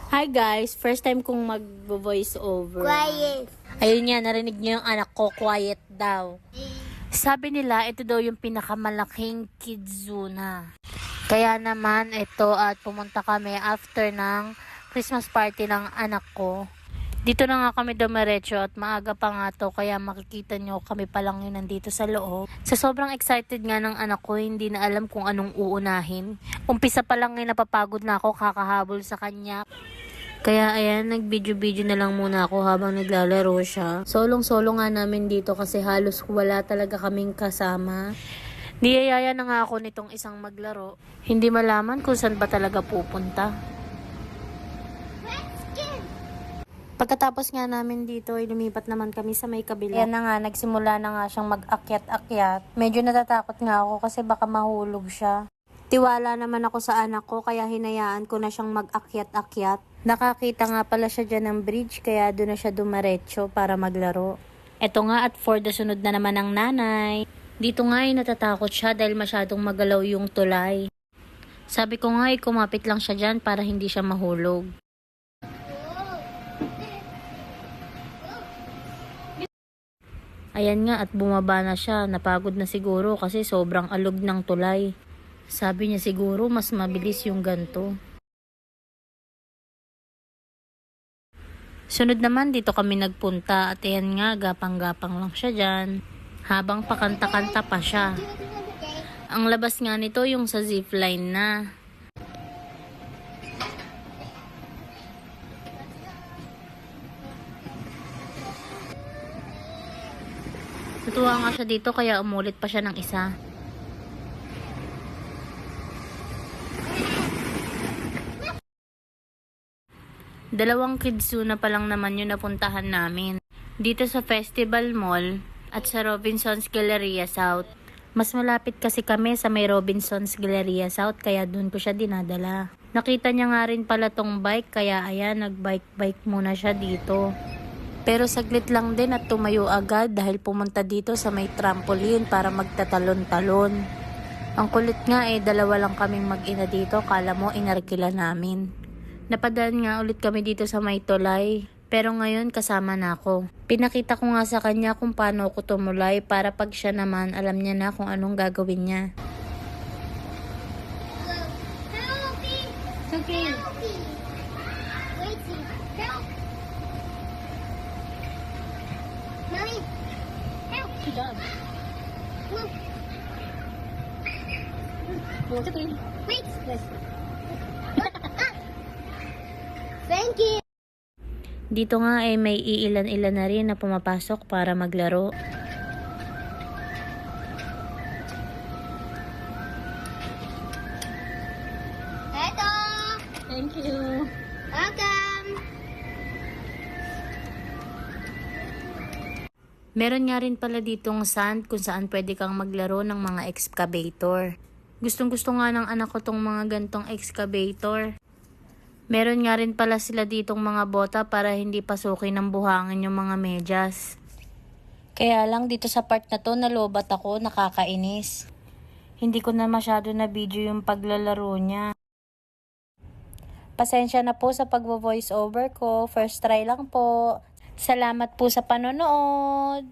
Hi guys, first time kong mag-voice over. Quiet. Ayun nga, narinig niyo yung anak ko, quiet daw. Sabi nila, ito daw yung pinakamalaking kidzuna. Kaya naman, ito at pumunta kami after ng Christmas party ng anak ko. Dito na nga kami dumiretso at maaga pa nga to, kaya makikita nyo kami pa lang yun nandito sa loob. Sa sobrang excited nga ng anak ko, hindi na alam kung anong uunahin. Umpisa pa lang napapagod na ako kakahabol sa kanya. Kaya ayan, nag-video-video na lang muna ako habang naglalaro siya. Solong-solo nga namin dito kasi halos wala talaga kaming kasama. Niyayaya na nga ako nitong isang maglaro. Hindi malaman kung saan ba talaga pupunta. Pagkatapos nga namin dito, lumipat naman kami sa may kabila. Yan na nga, nagsimula na nga siyang mag-akyat-akyat. Medyo natatakot nga ako kasi baka mahulog siya. Tiwala naman ako sa anak ko kaya hinayaan ko na siyang mag-akyat-akyat. Nakakita nga pala siya dyan ng bridge kaya doon na siya dumaretso para maglaro. Eto nga at for the sunod na naman ng nanay. Dito nga ay natatakot siya dahil masyadong magalaw yung tulay. Sabi ko nga ay kumapit lang siya dyan para hindi siya mahulog. Ayan nga at bumaba na siya. Napagod na siguro kasi sobrang alog ng tulay. Sabi niya siguro mas mabilis yung ganto. Sunod naman dito kami nagpunta at ayan nga gapang-gapang lang siya dyan. Habang pakanta-kanta pa siya. Ang labas nga nito yung sa zipline na. Natuwa nga siya dito kaya umulit pa siya ng isa. Dalawang kidzuna pa lang naman yung napuntahan namin. Dito sa Festival Mall at sa Robinson's Galleria South. Mas malapit kasi kami sa may Robinson's Galleria South kaya dun ko siya dinadala. Nakita niya nga rin pala tong bike kaya ayan nag-bike muna siya dito. Pero saglit lang din at tumayo agad dahil pumunta dito sa may trampoline para magtatalon-talon. Ang kulit nga dalawa lang kaming mag-ina dito, kala mo inarkila namin. Napadaan nga ulit kami dito sa may tulay. Pero ngayon kasama na ako. Pinakita ko nga sa kanya kung paano ako tumulay para pag siya naman alam niya na kung anong gagawin niya. It's okay. Wait, help. Mommy, help. Good job. Look. It's okay. Wait. Thank you. Dito nga may iilan-ilan na rin na pumapasok para maglaro. Eto. Thank you. Welcome. Meron nga rin pala ditong sand kung saan pwede kang maglaro ng mga excavator. Gustong-gusto nga ng anak ko tong mga gantong excavator. Meron nga rin pala sila ditong mga bota para hindi pasukin ng buhangin yung mga medyas. Kaya lang dito sa part na to nalobat ako, nakakainis. Hindi ko na masyado na video yung paglalaro niya. Pasensya na po sa pag-voice over ko, first try lang po. Salamat po sa panonood!